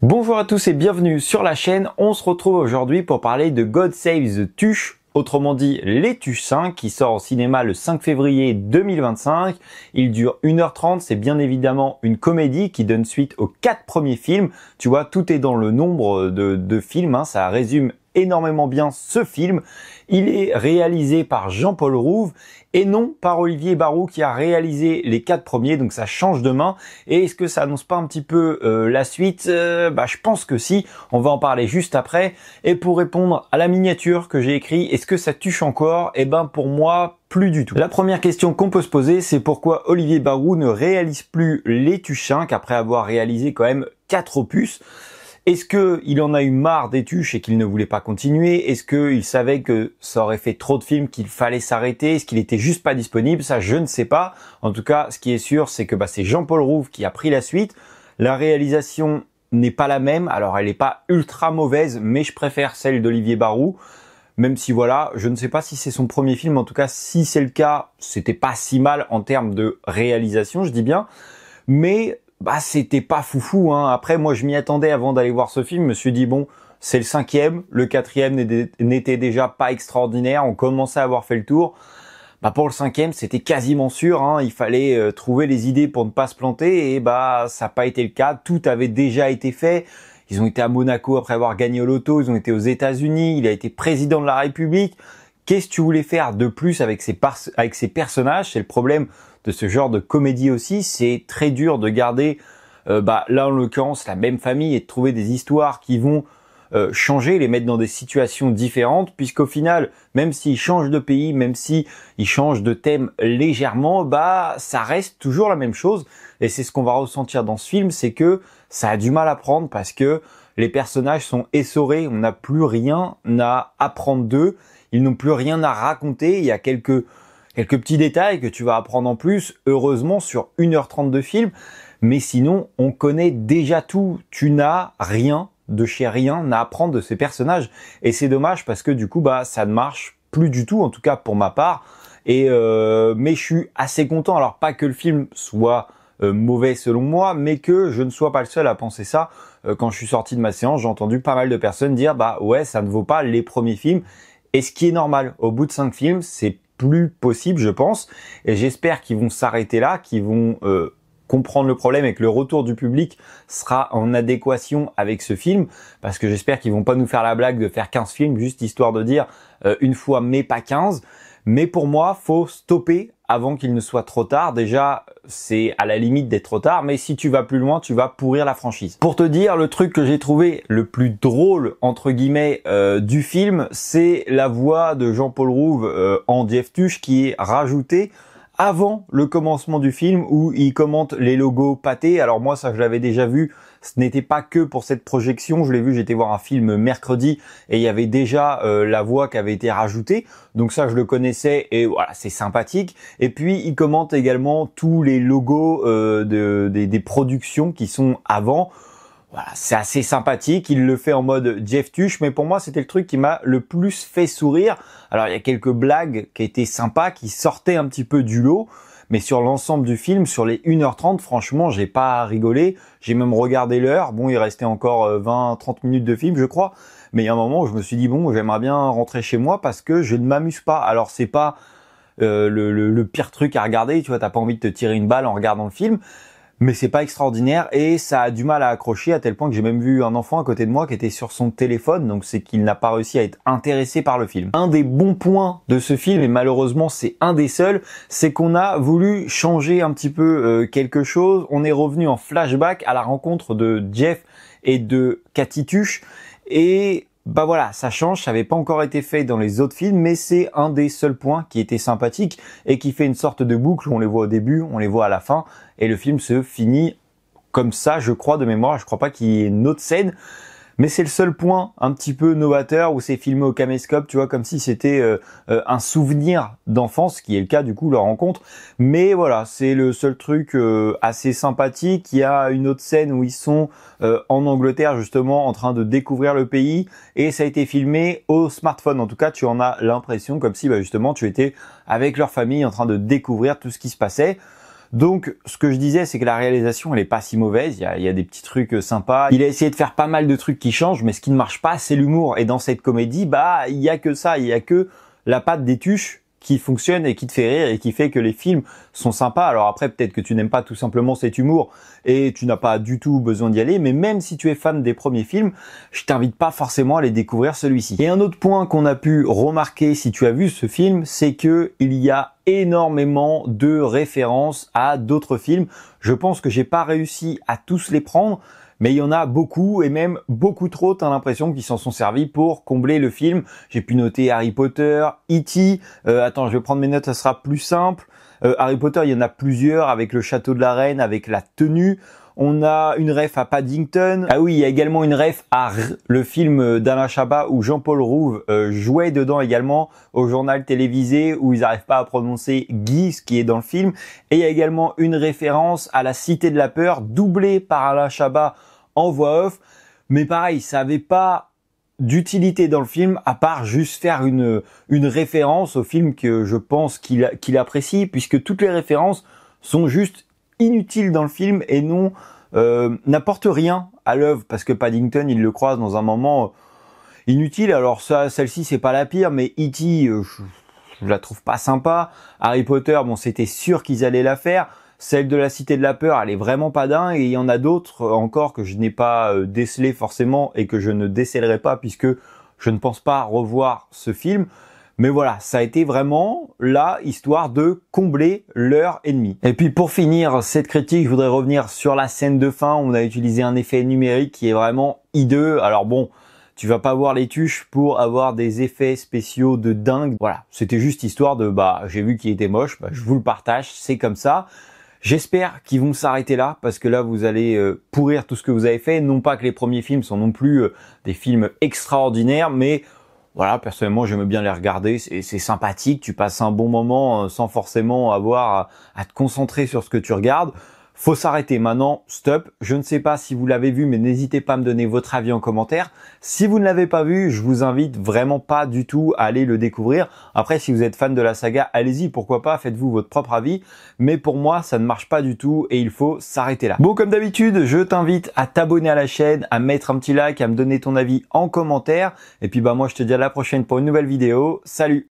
Bonjour à tous et bienvenue sur la chaîne. On se retrouve aujourd'hui pour parler de God Save the Tuches, autrement dit Les Tuches 5, qui sort au cinéma le 5 février 2025. Il dure 1h30, c'est bien évidemment une comédie qui donne suite aux 4 premiers films. Tu vois, tout est dans le nombre de films, hein, ça résume énormément bien ce film. Il est réalisé par Jean-Paul Rouve et non par Olivier Barou qui a réalisé les 4 premiers, donc ça change de main. Et est-ce que ça annonce pas un petit peu la suite? Je pense que si, on va en parler juste après. Et pour répondre à la miniature que j'ai écrit, est-ce que ça tuche encore? Pour moi, plus du tout. La première question qu'on peut se poser, c'est pourquoi Olivier Barou ne réalise plus Les Tuches 5 après avoir réalisé quand même 4 opus. Est-ce qu'il en a eu marre des Tuches et qu'il ne voulait pas continuer? Est-ce qu'il savait que ça aurait fait trop de films, qu'il fallait s'arrêter? Est-ce qu'il était juste pas disponible? Ça, je ne sais pas. En tout cas, ce qui est sûr, c'est que c'est Jean-Paul Rouve qui a pris la suite. La réalisation n'est pas la même. Alors, elle n'est pas ultra mauvaise, mais je préfère celle d'Olivier Barou. Même si voilà, je ne sais pas si c'est son premier film. En tout cas, si c'est le cas, c'était pas si mal en termes de réalisation, je dis bien. Mais c'était pas foufou, hein. Après, moi, je m'y attendais avant d'aller voir ce film. Je me suis dit, bon, c'est le 5e. Le 4e n'était déjà pas extraordinaire. On commençait à avoir fait le tour. Pour le 5e, c'était quasiment sûr, hein. Il fallait trouver les idées pour ne pas se planter. Et ça n'a pas été le cas. Tout avait déjà été fait. Ils ont été à Monaco après avoir gagné au loto. Ils ont été aux États-Unis. Il a été président de la République. Qu'est-ce que tu voulais faire de plus avec ces personnages? C'est le problème de ce genre de comédie aussi. C'est très dur de garder, là en l'occurrence, la même famille et de trouver des histoires qui vont changer, les mettre dans des situations différentes, puisqu'au final, même s'ils changent de pays, même s'ils changent de thème légèrement, ça reste toujours la même chose. Et c'est ce qu'on va ressentir dans ce film, c'est que ça a du mal à prendre parce que les personnages sont essorés, on n'a plus rien à apprendre d'eux, ils n'ont plus rien à raconter, il y a quelques petits détails que tu vas apprendre en plus, heureusement, sur 1h30 de film, mais sinon, on connaît déjà tout, tu n'as rien de chez rien à apprendre de ces personnages. Et c'est dommage parce que du coup, ça ne marche plus du tout, en tout cas pour ma part. Mais je suis assez content. Alors pas que le film soit mauvais selon moi, mais que je ne sois pas le seul à penser ça. Quand je suis sorti de ma séance, j'ai entendu pas mal de personnes dire ouais, ça ne vaut pas les premiers films. Et ce qui est normal, au bout de 5 films, c'est plus possible, je pense. Et j'espère qu'ils vont s'arrêter là, qu'ils vont comprendre le problème et que le retour du public sera en adéquation avec ce film, parce que j'espère qu'ils vont pas nous faire la blague de faire 15 films juste histoire de dire une fois mais pas 15. Mais pour moi, faut stopper avant qu'il ne soit trop tard. Déjà, c'est à la limite d'être trop tard, mais si tu vas plus loin, tu vas pourrir la franchise. Pour te dire, le truc que j'ai trouvé le plus drôle, entre guillemets, du film, c'est la voix de Jean-Paul Rouve en Jeff Tuche qui est rajoutée avant le commencement du film où il commente les logos pâtés. Alors moi, ça, je l'avais déjà vu. Ce n'était pas que pour cette projection. Je l'ai vu, j'étais voir un film mercredi et il y avait déjà la voix qui avait été rajoutée. Donc ça, je le connaissais et voilà, c'est sympathique. Et puis, il commente également tous les logos des productions qui sont avant. Voilà, c'est assez sympathique, il le fait en mode Jeff Tuche, mais pour moi c'était le truc qui m'a le plus fait sourire. Alors il y a quelques blagues qui étaient sympas, qui sortaient un petit peu du lot, mais sur l'ensemble du film, sur les 1h30, franchement j'ai pas rigolé, j'ai même regardé l'heure, bon il restait encore 20-30 minutes de film je crois, mais il y a un moment où je me suis dit bon j'aimerais bien rentrer chez moi parce que je ne m'amuse pas. Alors c'est pas le pire truc à regarder, tu vois, t'as pas envie de te tirer une balle en regardant le film, mais c'est pas extraordinaire et ça a du mal à accrocher à tel point que j'ai même vu un enfant à côté de moi qui était sur son téléphone, donc c'est qu'il n'a pas réussi à être intéressé par le film. Un des bons points de ce film, et malheureusement c'est un des seuls, c'est qu'on a voulu changer un petit peu quelque chose. On est revenu en flashback à la rencontre de Jeff et de Cathy Tuche et voilà, ça change, ça n'avait pas encore été fait dans les autres films, mais c'est un des seuls points qui était sympathique et qui fait une sorte de boucle. On les voit au début, on les voit à la fin, et le film se finit comme ça, je crois, de mémoire. Je crois pas qu'il y ait une autre scène, mais c'est le seul point un petit peu novateur où c'est filmé au caméscope, tu vois, comme si c'était un souvenir d'enfance, qui est le cas du coup, leur rencontre. Mais voilà, c'est le seul truc assez sympathique. Il y a une autre scène où ils sont en Angleterre justement en train de découvrir le pays et ça a été filmé au smartphone. En tout cas, tu en as l'impression comme si justement tu étais avec leur famille en train de découvrir tout ce qui se passait. Donc, ce que je disais, c'est que la réalisation, elle est pas si mauvaise. Il y a des petits trucs sympas. Il a essayé de faire pas mal de trucs qui changent, mais ce qui ne marche pas, c'est l'humour. Et dans cette comédie, bah, il y a que ça. Il y a que la patte des Tuches qui fonctionne et qui te fait rire et qui fait que les films sont sympas. Alors après, peut-être que tu n'aimes pas tout simplement cet humour et tu n'as pas du tout besoin d'y aller, mais même si tu es fan des premiers films, je t'invite pas forcément à aller découvrir celui-ci. Et un autre point qu'on a pu remarquer si tu as vu ce film, c'est que il y a énormément de références à d'autres films. Je pense que j'ai pas réussi à tous les prendre, mais il y en a beaucoup et même beaucoup trop. T'as l'impression qu'ils s'en sont servis pour combler le film. J'ai pu noter Harry Potter, E.T. Attends, je vais prendre mes notes, ça sera plus simple. Harry Potter, il y en a plusieurs avec le château de la reine, avec la tenue. On a une ref à Paddington. Ah oui, il y a également une ref à le film d'Alain Chabat où Jean-Paul Rouve jouait dedans également au journal télévisé où ils n'arrivent pas à prononcer Guy, ce qui est dans le film. Et il y a également une référence à la Cité de la Peur, doublée par Alain Chabat en voix off. Mais pareil, ça avait pas d'utilité dans le film à part juste faire une référence au film que je pense qu'il apprécie, puisque toutes les références sont juste inutiles dans le film et non n'apportent rien à l'œuvre, parce que Paddington il le croise dans un moment inutile. Alors ça, celle-ci c'est pas la pire, mais E.T. Je la trouve pas sympa. Harry Potter, bon, c'était sûr qu'ils allaient la faire. Celle de la Cité de la Peur, elle est vraiment pas dingue, et il y en a d'autres encore que je n'ai pas décelé forcément et que je ne décèlerai pas puisque je ne pense pas revoir ce film. Mais voilà, ça a été vraiment là, histoire de combler l'heure et demie. Et puis pour finir cette critique, je voudrais revenir sur la scène de fin où on a utilisé un effet numérique qui est vraiment hideux. Alors bon, tu vas pas voir les Tuches pour avoir des effets spéciaux de dingue. Voilà, c'était juste histoire de, j'ai vu qu'il était moche, je vous le partage, c'est comme ça. J'espère qu'ils vont s'arrêter là, parce que là vous allez pourrir tout ce que vous avez fait. Non pas que les premiers films sont non plus des films extraordinaires, mais voilà, personnellement j'aime bien les regarder, c'est sympathique, tu passes un bon moment sans forcément avoir à te concentrer sur ce que tu regardes. Faut s'arrêter maintenant, stop. Je ne sais pas si vous l'avez vu, mais n'hésitez pas à me donner votre avis en commentaire. Si vous ne l'avez pas vu, je vous invite vraiment pas du tout à aller le découvrir. Après, si vous êtes fan de la saga, allez-y, pourquoi pas, faites-vous votre propre avis. Mais pour moi, ça ne marche pas du tout et il faut s'arrêter là. Bon, comme d'habitude, je t'invite à t'abonner à la chaîne, à mettre un petit like, à me donner ton avis en commentaire. Et puis moi, je te dis à la prochaine pour une nouvelle vidéo. Salut!